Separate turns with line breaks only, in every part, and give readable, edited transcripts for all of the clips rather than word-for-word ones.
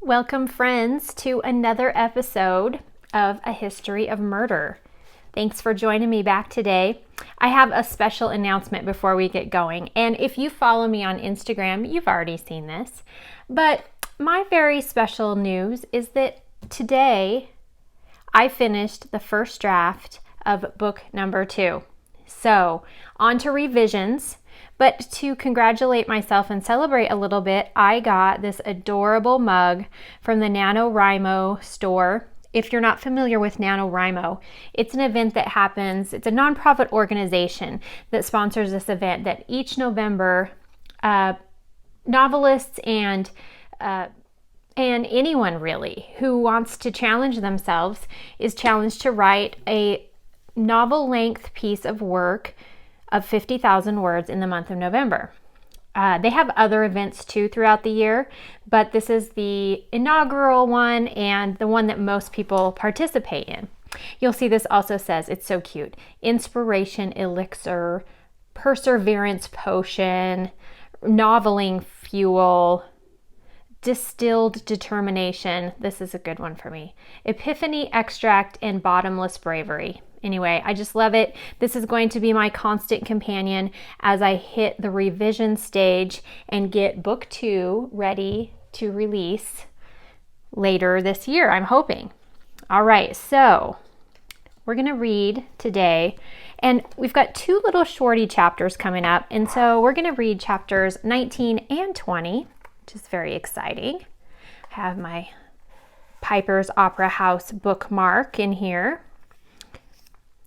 Welcome, friends, to another episode of A History of Murder. Thanks for joining me back today. I have a special announcement before we get going, and if you follow me on Instagram, you've already seen this. But my very special news is that today I finished the first draft of book number 2. So, on to revisions. But to congratulate myself and celebrate a little bit, I got this adorable mug from the NaNoWriMo store. If you're not familiar with NaNoWriMo, it's an event that happens, it's a nonprofit organization that sponsors this event that each November, novelists and anyone really who wants to challenge themselves is challenged to write a novel-length piece of work of 50,000 words in the month of November. They have other events too throughout the year, but this is the inaugural one and the one that most people participate in. You'll see this also says, it's so cute, inspiration elixir, perseverance potion, noveling fuel, distilled determination, this is a good one for me, epiphany extract, and bottomless bravery. Anyway, I just love it. This is going to be my constant companion as I hit the revision stage and get book 2 ready to release later this year, I'm hoping. All right, so we're going to read today, and we've got 2 little shorty chapters coming up, and so we're going to read chapters 19 and 20, which is very exciting. I have my Piper's Opera House bookmark in here.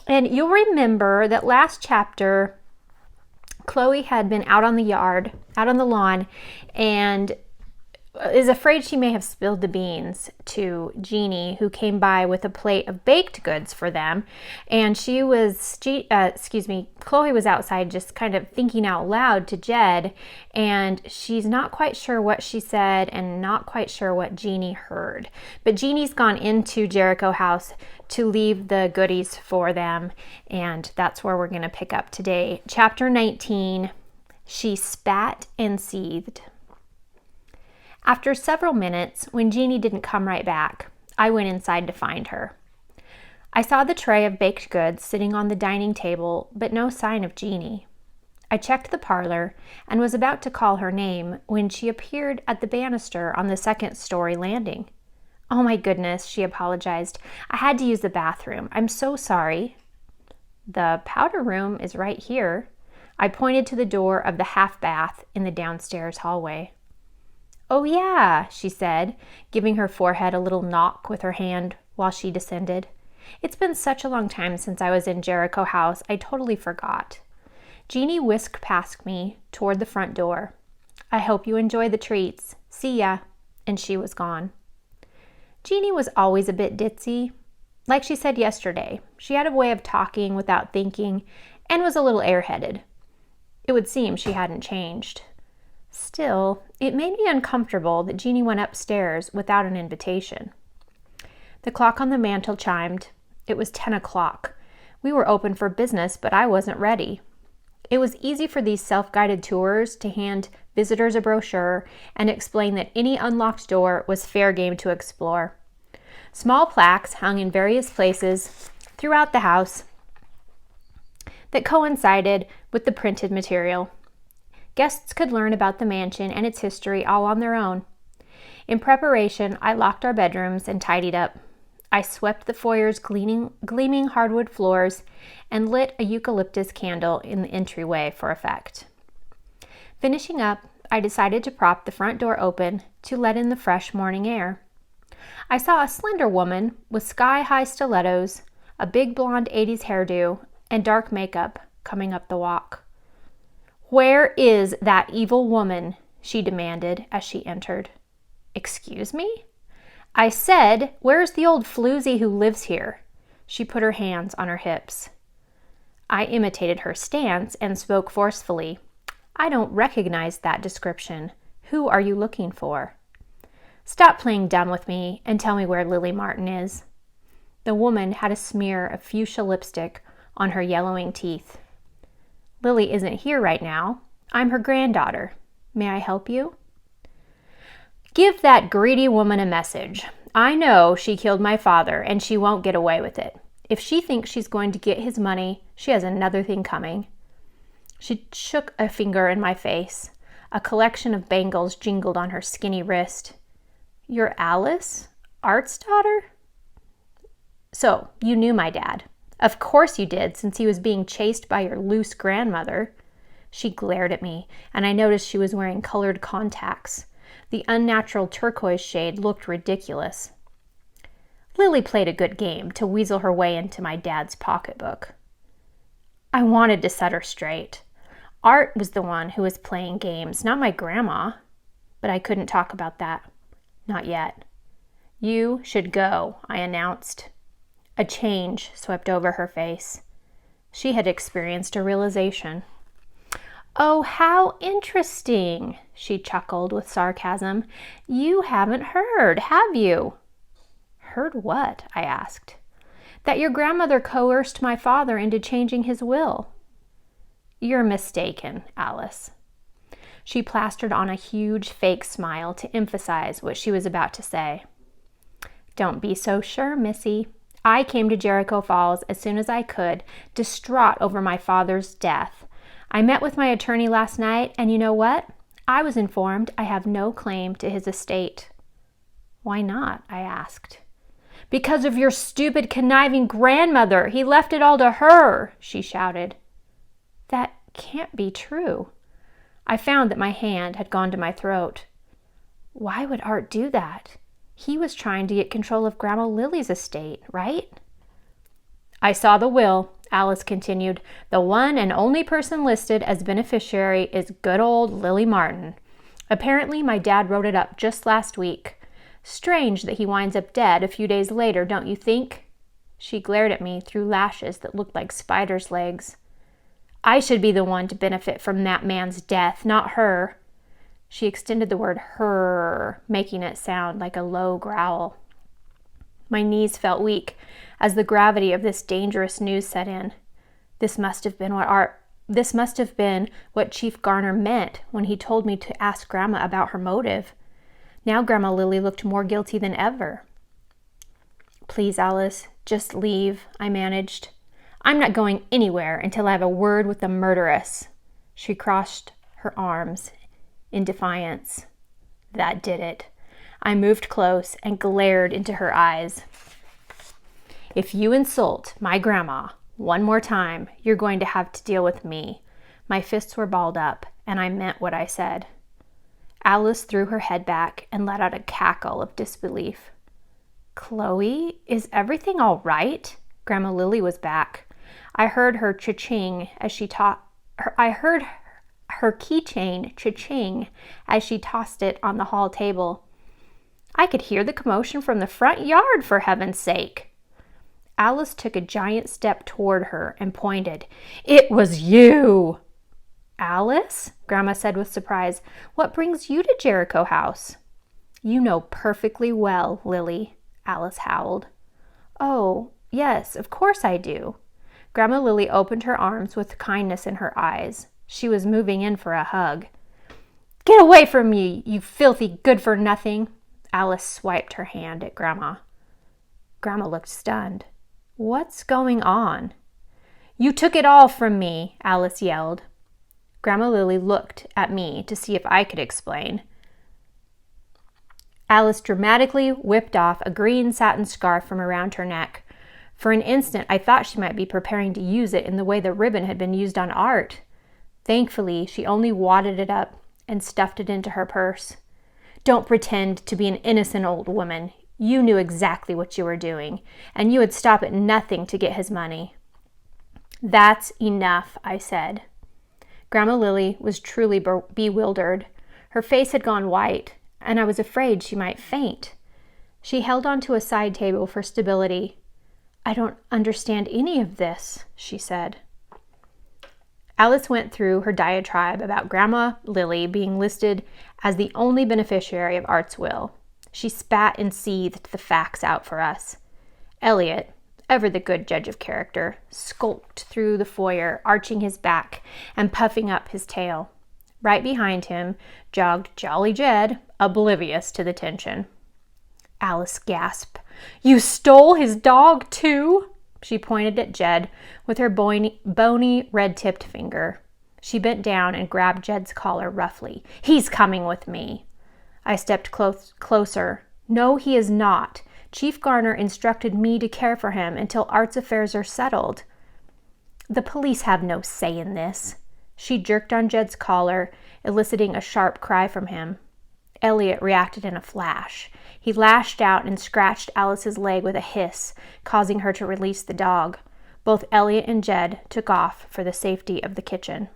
And you'll remember that last chapter, Chloe had been out on the lawn, and is afraid she may have spilled the beans to Jeannie, who came by with a plate of baked goods for them. And Chloe was outside just kind of thinking out loud to Jed, and she's not quite sure what she said and not quite sure what Jeannie heard. But Jeannie's gone into Jericho House to leave the goodies for them, and that's where we're going to pick up today. Chapter 19, She Spat and Seethed. After several minutes, when Jeannie didn't come right back, I went inside to find her. I saw the tray of baked goods sitting on the dining table, but no sign of Jeannie. I checked the parlor and was about to call her name when she appeared at the banister on the second-story landing. "Oh my goodness," she apologized. "I had to use the bathroom. I'm so sorry." "The powder room is right here." I pointed to the door of the half bath in the downstairs hallway. "Oh yeah," she said, giving her forehead a little knock with her hand while she descended. "It's been such a long time since I was in Jericho House, I totally forgot." Jeannie whisked past me toward the front door. "I hope you enjoy the treats. See ya." And she was gone. Jeannie was always a bit ditzy. Like she said yesterday, she had a way of talking without thinking and was a little airheaded. It would seem she hadn't changed. Still, it made me uncomfortable that Jeannie went upstairs without an invitation. The clock on the mantel chimed. It was 10 o'clock. We were open for business, but I wasn't ready. It was easy for these self-guided tours to hand visitors a brochure and explain that any unlocked door was fair game to explore. Small plaques hung in various places throughout the house that coincided with the printed material. Guests could learn about the mansion and its history all on their own. In preparation, I locked our bedrooms and tidied up. I swept the foyer's gleaming hardwood floors and lit a eucalyptus candle in the entryway for effect. Finishing up, I decided to prop the front door open to let in the fresh morning air. I saw a slender woman with sky-high stilettos, a big blonde 80s hairdo, and dark makeup coming up the walk. "Where is that evil woman?" she demanded as she entered. "Excuse me?" "I said, where's the old floozy who lives here?" She put her hands on her hips. I imitated her stance and spoke forcefully. "I don't recognize that description. Who are you looking for?" "Stop playing dumb with me and tell me where Lily Martin is." The woman had a smear of fuchsia lipstick on her yellowing teeth. "Lily isn't here right now. I'm her granddaughter. May I help you?" Give that greedy woman a message. I know she killed my father, and she won't get away with it. If she thinks she's going to get his money, she has another thing coming." She shook a finger in my face. A collection of bangles jingled on her skinny wrist. "You're Alice? Art's daughter? So, you knew my dad. Of course you did, since he was being chased by your loose grandmother." She glared at me, and I noticed she was wearing colored contacts. The unnatural turquoise shade looked ridiculous. "Lily played a good game to weasel her way into my dad's pocketbook." I wanted to set her straight. Art was the one who was playing games, not my grandma. But I couldn't talk about that. Not yet. "You should go," I announced. A change swept over her face. She had experienced a realization. "Oh, how interesting," she chuckled with sarcasm. "You haven't heard, have you?" "Heard what?" I asked. "That your grandmother coerced my father into changing his will." "You're mistaken, Alice." She plastered on a huge fake smile to emphasize what she was about to say. "Don't be so sure, Missy. I came to Jericho Falls as soon as I could, distraught over my father's death. I met with my attorney last night, and you know what? I was informed I have no claim to his estate." "Why not?" I asked. "Because of your stupid, conniving grandmother. He left it all to her," she shouted. "That can't be true." I found that my hand had gone to my throat. Why would Art do that? He was trying to get control of Grandma Lily's estate, right? "I saw the will," Alice continued. "The one and only person listed as beneficiary is good old Lily Martin. Apparently my dad wrote it up just last week. Strange that he winds up dead a few days later, don't you think?" She glared at me through lashes that looked like spiders' legs. "I should be the one to benefit from that man's death, not her." She extended the word her, making it sound like a low growl. My knees felt weak as the gravity of this dangerous news set in. This must have been what Chief Garner meant when he told me to ask Grandma about her motive. Now Grandma Lily looked more guilty than ever. "Please, Alice, just leave," I managed. "I'm not going anywhere until I have a word with the murderess." She crossed her arms in defiance. That did it. I moved close and glared into her eyes. "If you insult my grandma one more time, you're going to have to deal with me." My fists were balled up, and I meant what I said. Alice threw her head back and let out a cackle of disbelief. "Chloe, is everything all right?" Grandma Lily was back. I heard her cha-ching as she I heard her keychain cha-ching as she tossed it on the hall table. "I could hear the commotion from the front yard, for heaven's sake." Alice took a giant step toward her and pointed. "It was you!" "Alice?" Grandma said with surprise. "What brings you to Jericho House?" "You know perfectly well, Lily," Alice howled. "Oh, yes, of course I do." Grandma Lily opened her arms with kindness in her eyes. She was moving in for a hug. "Get away from me, you filthy good-for-nothing!" Alice swiped her hand at Grandma. Grandma looked stunned. "What's going on?" "You took it all from me," Alice yelled. Grandma Lily looked at me to see if I could explain. Alice dramatically whipped off a green satin scarf from around her neck. For an instant, I thought she might be preparing to use it in the way the ribbon had been used on Art. Thankfully, she only wadded it up and stuffed it into her purse. "Don't pretend to be an innocent old woman. You knew exactly what you were doing, and you would stop at nothing to get his money." "That's enough," I said. Grandma Lily was truly bewildered. Her face had gone white, and I was afraid she might faint. She held onto a side table for stability. "I don't understand any of this," she said. Alice went through her diatribe about Grandma Lily being listed as the only beneficiary of Art's will. She spat and seethed the facts out for us. Elliot, ever the good judge of character, skulked through the foyer, arching his back and puffing up his tail. Right behind him jogged Jolly Jed, oblivious to the tension. Alice gasped. "You stole his dog, too?" She pointed at Jed with her bony red-tipped finger. She bent down and grabbed Jed's collar roughly. "He's coming with me." I stepped closer. "No, he is not. Chief Garner instructed me to care for him until Art's affairs are settled." "The police have no say in this." She jerked on Jed's collar, eliciting a sharp cry from him. Elliot reacted in a flash. He lashed out and scratched Alice's leg with a hiss, causing her to release the dog. Both Elliot and Jed took off for the safety of the kitchen.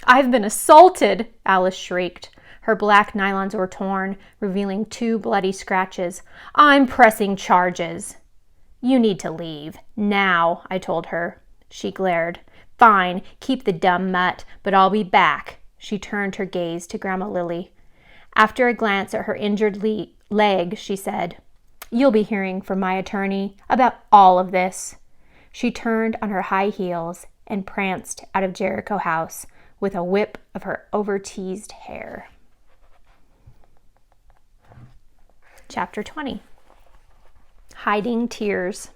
"I've been assaulted!" Alice shrieked. Her black nylons were torn, revealing 2 bloody scratches. "I'm pressing charges." "You need to leave. Now," I told her. She glared. "Fine, keep the dumb mutt, but I'll be back." She turned her gaze to Grandma Lily. After a glance at her injured leg, she said, "You'll be hearing from my attorney about all of this." She turned on her high heels and pranced out of Jericho House with a whip of her over-teased hair. Chapter 20. Hiding Tears.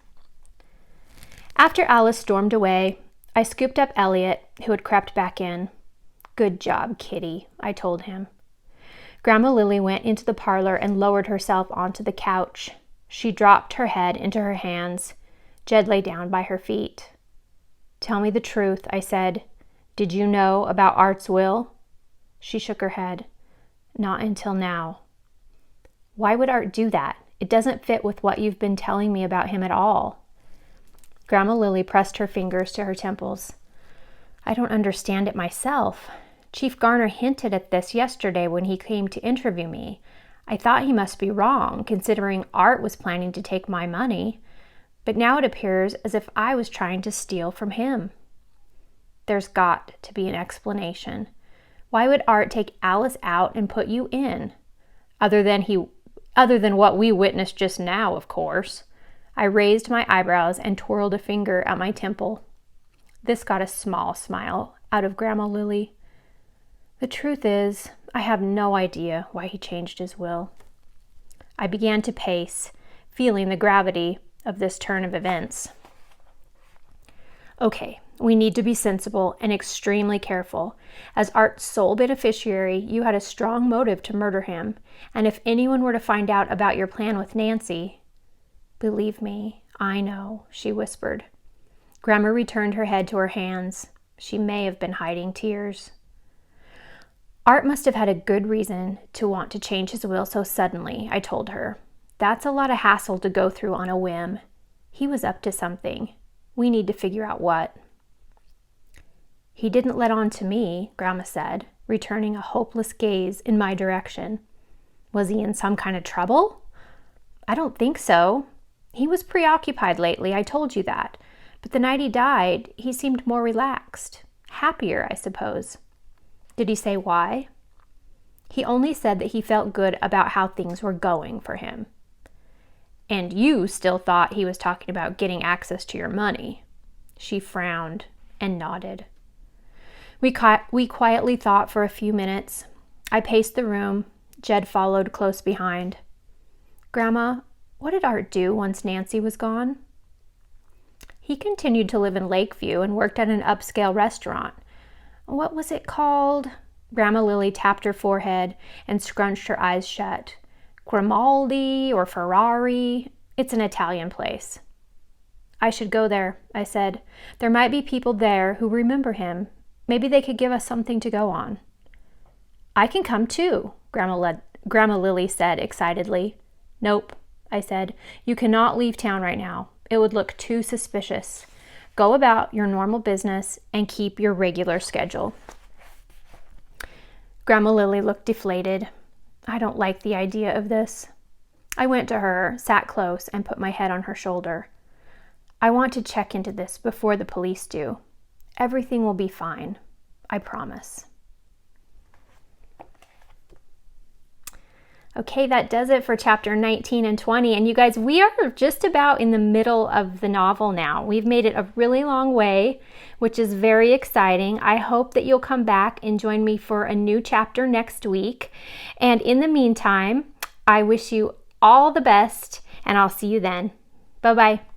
After Alice stormed away, I scooped up Elliot, who had crept back in. "Good job, kitty," I told him. Grandma Lily went into the parlor and lowered herself onto the couch. She dropped her head into her hands. Jed lay down by her feet. "Tell me the truth," I said. "Did you know about Art's will?" She shook her head. "Not until now." "Why would Art do that? It doesn't fit with what you've been telling me about him at all." Grandma Lily pressed her fingers to her temples. "I don't understand it myself. Chief Garner hinted at this yesterday when he came to interview me. I thought he must be wrong, considering Art was planning to take my money. But now it appears as if I was trying to steal from him. There's got to be an explanation. Why would Art take Alice out and put you in? Other than what we witnessed just now, of course." I raised my eyebrows and twirled a finger at my temple. This got a small smile out of Grandma Lily. "The truth is, I have no idea why he changed his will." I began to pace, feeling the gravity of this turn of events. "Okay, we need to be sensible and extremely careful. As Art's sole beneficiary, you had a strong motive to murder him, and if anyone were to find out about your plan with Nancy—" "Believe me, I know," she whispered. Grandma returned her head to her hands. She may have been hiding tears. "Art must have had a good reason to want to change his will so suddenly," I told her. "That's a lot of hassle to go through on a whim. He was up to something. We need to figure out what." "He didn't let on to me," Grandma said, returning a hopeless gaze in my direction. "Was he in some kind of trouble?" "I don't think so. He was preoccupied lately, I told you that. But the night he died, he seemed more relaxed. Happier, I suppose." "Did he say why?" "He only said that he felt good about how things were going for him." "And you still thought he was talking about getting access to your money." She frowned and nodded. We quietly thought for a few minutes. I paced the room. Jed followed close behind. "Grandma, what did Art do once Nancy was gone?" "He continued to live in Lakeview and worked at an upscale restaurant. What was it called?" Grandma Lily tapped her forehead and scrunched her eyes shut. "Grimaldi or Ferrari? It's an Italian place." "I should go there," I said. "There might be people there who remember him. Maybe they could give us something to go on." "I can come too," Grandma Lily said excitedly. "Nope," I said. "You cannot leave town right now. It would look too suspicious. Go about your normal business and keep your regular schedule." Grandma Lily looked deflated. "I don't like the idea of this." I went to her, sat close, and put my head on her shoulder. "I want to check into this before the police do. Everything will be fine. I promise." Okay, that does it for chapter 19 and 20. And you guys, we are just about in the middle of the novel now. We've made it a really long way, which is very exciting. I hope that you'll come back and join me for a new chapter next week. And in the meantime, I wish you all the best, and I'll see you then. Bye-bye.